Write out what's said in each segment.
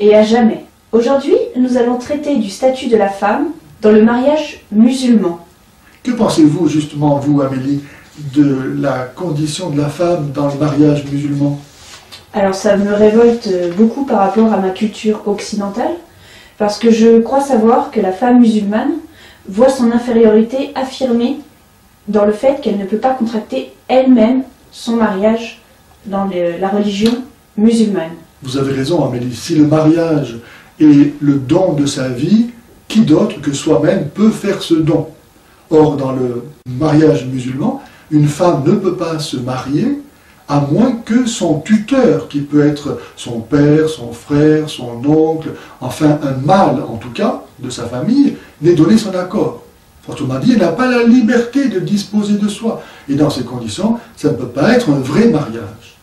et à jamais. Aujourd'hui, nous allons traiter du statut de la femme dans le mariage musulman. Que pensez-vous justement, vous Amélie, de la condition de la femme dans le mariage musulman? Alors ça me révolte beaucoup par rapport à ma culture occidentale, parce que je crois savoir que la femme musulmane voit son infériorité affirmée dans le fait qu'elle ne peut pas contracter elle-même son mariage dans la religion musulmane. Vous avez raison Amélie, si le mariage est le don de sa vie, qui d'autre que soi-même peut faire ce don? Or, dans le mariage musulman, une femme ne peut pas se marier à moins que son tuteur, qui peut être son père, son frère, son oncle, enfin un mâle en tout cas, de sa famille, n'ait donné son accord. Autrement dit, elle n'a pas la liberté de disposer de soi. Et dans ces conditions, ça ne peut pas être un vrai mariage.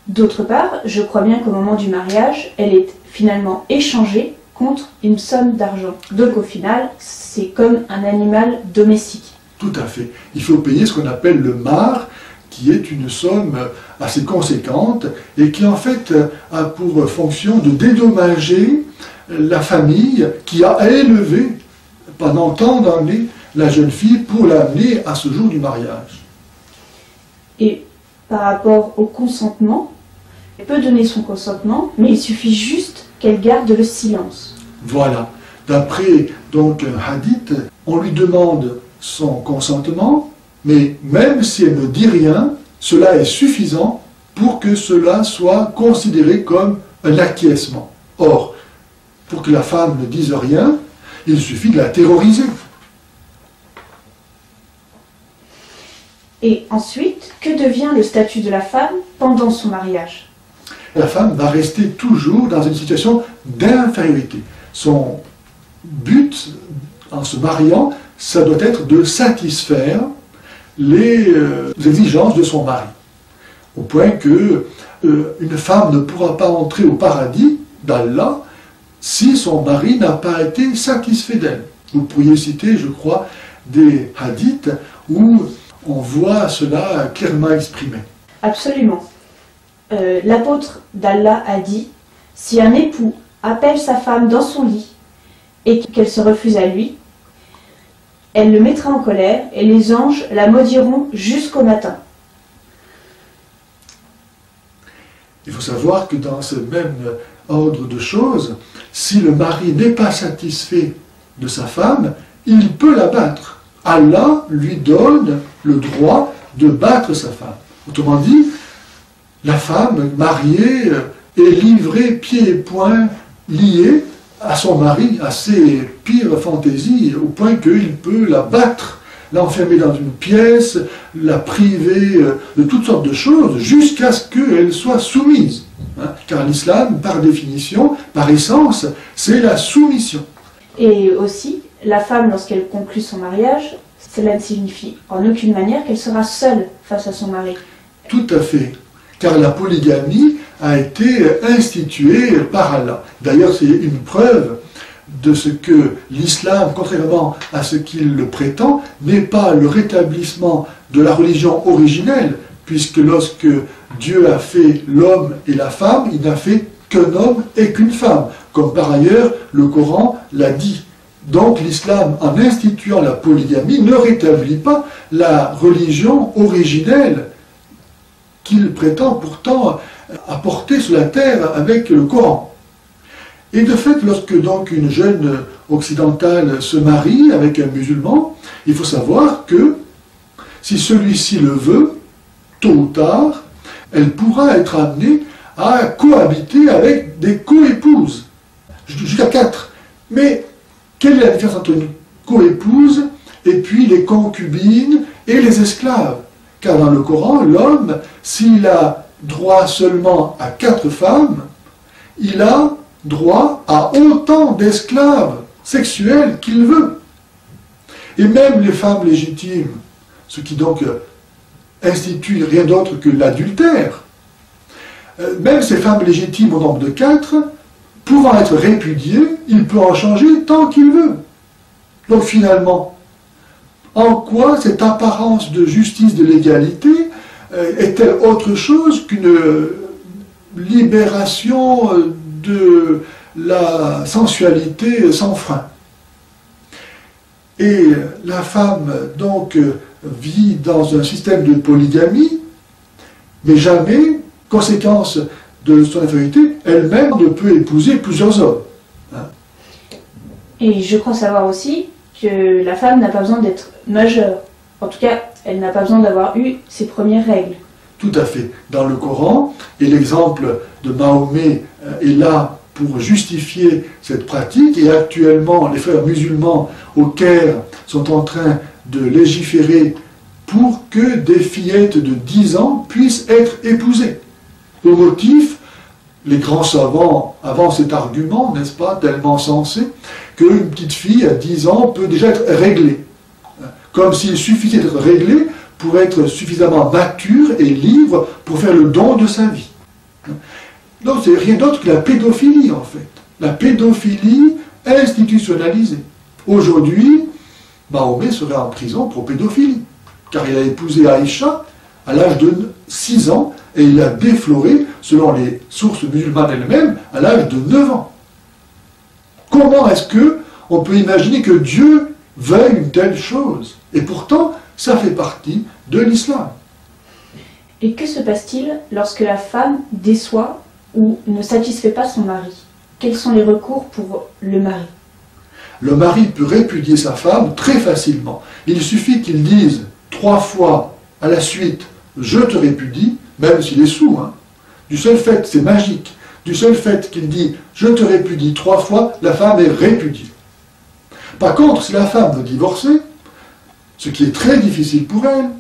D'autre part, je crois bien qu'au moment du mariage, elle est finalement échangée contre une somme d'argent. Donc au final, c'est comme un animal domestique. Tout à fait. Il faut payer ce qu'on appelle le mahr, qui est une somme assez conséquente et qui en fait a pour fonction de dédommager la famille qui a élevé pendant tant d'années la jeune fille pour l'amener à ce jour du mariage. Et par rapport au consentement, elle peut donner son consentement, mais il suffit juste qu'elle garde le silence. Voilà. D'après donc un hadith, on lui demande son consentement, mais même si elle ne dit rien, cela est suffisant pour que cela soit considéré comme un acquiescement. Or, pour que la femme ne dise rien, il suffit de la terroriser. Et ensuite, que devient le statut de la femme pendant son mariage? La femme va rester toujours dans une situation d'infériorité. Son but, en se mariant, ça doit être de satisfaire les exigences de son mari. Au point que une femme ne pourra pas entrer au paradis d'Allah si son mari n'a pas été satisfait d'elle. Vous pourriez citer, je crois, des hadiths où on voit cela clairement exprimé. Absolument. L'apôtre d'Allah a dit « Si un époux appelle sa femme dans son lit et qu'elle se refuse à lui, elle le mettra en colère et les anges la maudiront jusqu'au matin. » Il faut savoir que dans ce même ordre de choses, si le mari n'est pas satisfait de sa femme, il peut la battre. Allah lui donne le droit de battre sa femme. Autrement dit, la femme mariée est livrée pieds et poings liés à son mari, à ses pires fantaisies, au point qu'il peut la battre, l'enfermer dans une pièce, la priver de toutes sortes de choses, jusqu'à ce qu'elle soit soumise. Car l'islam, par définition, par essence, c'est la soumission. Et aussi, la femme, lorsqu'elle conclut son mariage, cela ne signifie en aucune manière qu'elle sera seule face à son mari. Tout à fait. Car la polygamie a été instituée par Allah. D'ailleurs, c'est une preuve de ce que l'islam, contrairement à ce qu'il le prétend, n'est pas le rétablissement de la religion originelle, puisque lorsque Dieu a fait l'homme et la femme, il n'a fait qu'un homme et qu'une femme, comme par ailleurs le Coran l'a dit. Donc l'islam, en instituant la polygamie, ne rétablit pas la religion originelle qu'il prétend pourtant apporter sur la terre avec le Coran. Et de fait, lorsque donc une jeune occidentale se marie avec un musulman, il faut savoir que si celui-ci le veut, tôt ou tard, elle pourra être amenée à cohabiter avec des co-épouses, jusqu'à 4. Mais quelle est la différence entre une co-épouse et puis les concubines et les esclaves? Car dans le Coran, l'homme, s'il a droit seulement à 4 femmes, il a droit à autant d'esclaves sexuels qu'il veut. Et même les femmes légitimes, ce qui donc institue rien d'autre que l'adultère, même ces femmes légitimes au nombre de 4, pouvant être répudiées, il peut en changer tant qu'il veut. Donc finalement, en quoi cette apparence de justice, de l'égalité, est-elle autre chose qu'une libération de la sensualité sans frein. Et la femme, donc, vit dans un système de polygamie, mais jamais, conséquence de son infériorité, elle-même ne peut épouser plusieurs hommes. Hein? Et je crois savoir aussi que la femme n'a pas besoin d'être majeure. En tout cas, elle n'a pas besoin d'avoir eu ses premières règles. Tout à fait. Dans le Coran, et l'exemple de Mahomet est là pour justifier cette pratique, et actuellement, les frères musulmans au Caire sont en train de légiférer pour que des fillettes de 10 ans puissent être épousées. Au motif, les grands savants avancent cet argument, n'est-ce pas, tellement sensé, qu'une petite fille à 10 ans peut déjà être réglée. Comme s'il suffisait d'être réglée pour être suffisamment mature et libre pour faire le don de sa vie. Donc c'est rien d'autre que la pédophilie, en fait. La pédophilie institutionnalisée. Aujourd'hui, Mahomet serait en prison pour pédophilie, car il a épousé Aïcha à l'âge de 6 ans, et il a défloré, selon les sources musulmanes elles-mêmes, à l'âge de 9 ans. Comment est-ce qu'on peut imaginer que Dieu veuille une telle chose? Et pourtant, ça fait partie de l'islam. Et que se passe-t-il lorsque la femme déçoit ou ne satisfait pas son mari? Quels sont les recours pour le mari? Le mari peut répudier sa femme très facilement. Il suffit qu'il dise 3 fois à la suite « je te répudie », même s'il est sourd. Hein. Du seul fait, c'est magique, du seul fait qu'il dit « je te répudie » 3 fois, la femme est répudiée. Par contre, si la femme veut divorcer, ce qui est très difficile pour elle,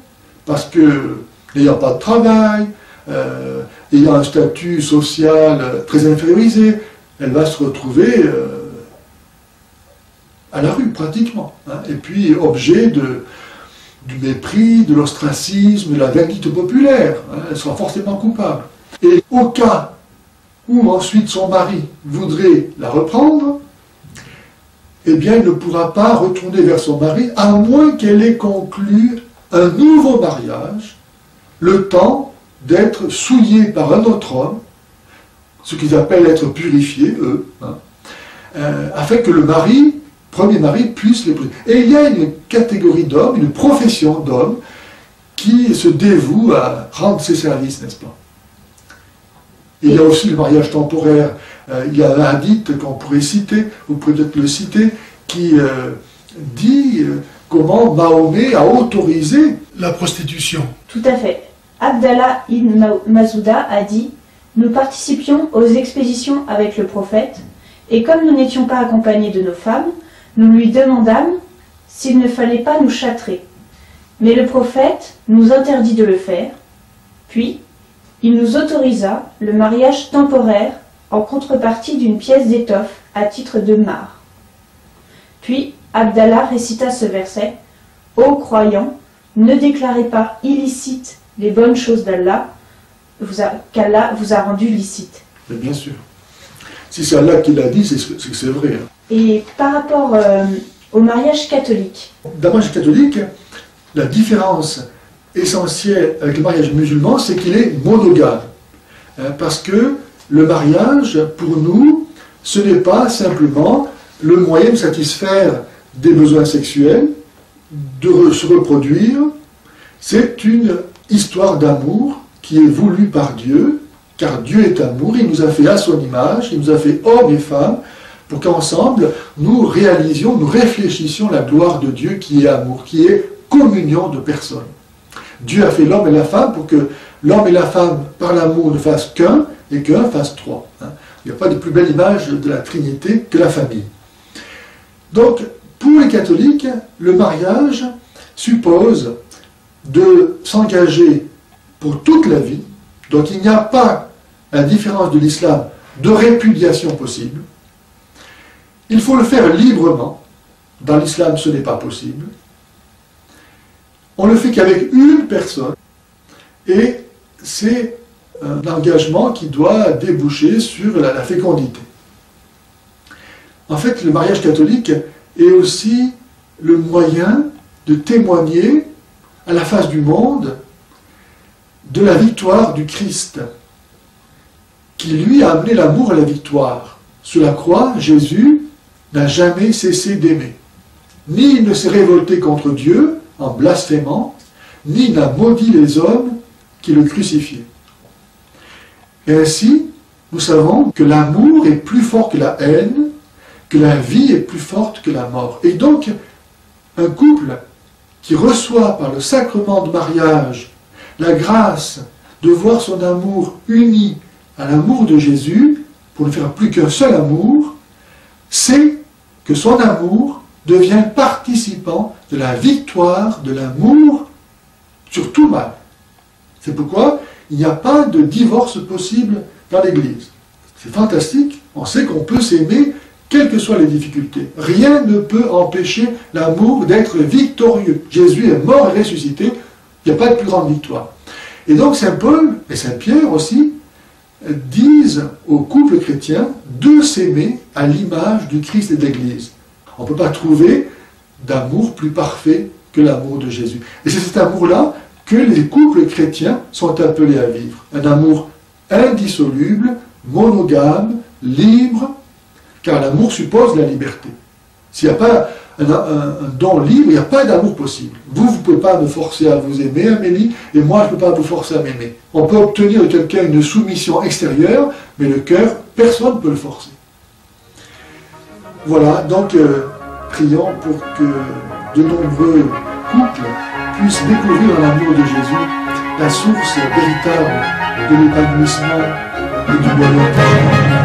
parce que n'ayant pas de travail, ayant un statut social très infériorisé, elle va se retrouver à la rue pratiquement, hein, et puis objet du mépris, de l'ostracisme, de la vindicte populaire. Hein, elle sera forcément coupable. Et au cas où ensuite son mari voudrait la reprendre, eh bien, elle ne pourra pas retourner vers son mari à moins qu'elle ait conclu un nouveau mariage, le temps d'être souillée par un autre homme, ce qu'ils appellent être purifiés, eux, hein, afin que le premier mari puisse l'épouser. Et il y a une catégorie d'hommes, une profession d'hommes, qui se dévouent à rendre ses services, n'est-ce pas? Il y a aussi le mariage temporaire. Il y a un hadith qu'on pourrait citer, vous pouvez peut-être le citer, qui dit comment Mahomet a autorisé la prostitution. Tout à fait. Abdallah ibn Masouda a dit « Nous participions aux expéditions avec le prophète, et comme nous n'étions pas accompagnés de nos femmes, nous lui demandâmes s'il ne fallait pas nous châtrer. Mais le prophète nous interdit de le faire, puis il nous autorisa le mariage temporaire en contrepartie d'une pièce d'étoffe à titre de mahar. Puis Abdallah récita ce verset « Ô croyants, ne déclarez pas illicite les bonnes choses d'Allah, qu'Allah vous a rendues licites. » Mais bien sûr. Si c'est Allah qui l'a dit, c'est que c'est vrai. Hein. Et par rapport au mariage catholique? Dans le mariage catholique, la différence essentielle avec le mariage musulman, c'est qu'il est monogame. Hein, parce que le mariage, pour nous, ce n'est pas simplement le moyen de satisfaire des besoins sexuels, de se reproduire. C'est une histoire d'amour qui est voulue par Dieu, car Dieu est amour, il nous a fait à son image, il nous a fait hommes et femmes, pour qu'ensemble, nous réalisions, nous réfléchissions la gloire de Dieu qui est amour, qui est communion de personnes. Dieu a fait l'homme et la femme pour que l'homme et la femme, par l'amour, ne fassent qu'un, et qu'un fasse 3. Hein. Il n'y a pas de plus belle image de la Trinité que la famille. Donc, pour les catholiques, le mariage suppose de s'engager pour toute la vie. Donc il n'y a pas, à la différence de l'islam, de répudiation possible. Il faut le faire librement. Dans l'islam, ce n'est pas possible. On le fait qu'avec une personne. Et c'est un engagement qui doit déboucher sur la fécondité. En fait, le mariage catholique est aussi le moyen de témoigner à la face du monde de la victoire du Christ. qui lui a amené l'amour à la victoire. Sur la croix, Jésus n'a jamais cessé d'aimer. Ni il ne s'est révolté contre Dieu en blasphémant, ni n'a maudit les hommes qui le crucifiaient. Et ainsi, nous savons que l'amour est plus fort que la haine, que la vie est plus forte que la mort. Et donc, un couple qui reçoit par le sacrement de mariage la grâce de voir son amour uni à l'amour de Jésus, pour ne faire plus qu'un seul amour, sait que son amour devient participant de la victoire de l'amour sur tout mal. C'est pourquoi il n'y a pas de divorce possible dans l'Église. C'est fantastique, on sait qu'on peut s'aimer quelles que soient les difficultés. Rien ne peut empêcher l'amour d'être victorieux. Jésus est mort et ressuscité, il n'y a pas de plus grande victoire. Et donc Saint Paul et Saint Pierre aussi disent aux couples chrétiens de s'aimer à l'image du Christ et de l'Église. On ne peut pas trouver d'amour plus parfait que l'amour de Jésus. Et c'est cet amour-là que les couples chrétiens sont appelés à vivre. Un amour indissoluble, monogame, libre, car l'amour suppose la liberté. S'il n'y a pas un don libre, il n'y a pas d'amour possible. Vous ne pouvez pas me forcer à vous aimer, Amélie, et moi, je ne peux pas vous forcer à m'aimer. On peut obtenir de quelqu'un une soumission extérieure, mais le cœur, personne ne peut le forcer. Voilà, donc prions pour que de nombreux couples puissent découvrir dans l'amour de Jésus la source véritable de l'épanouissement et du bonheur.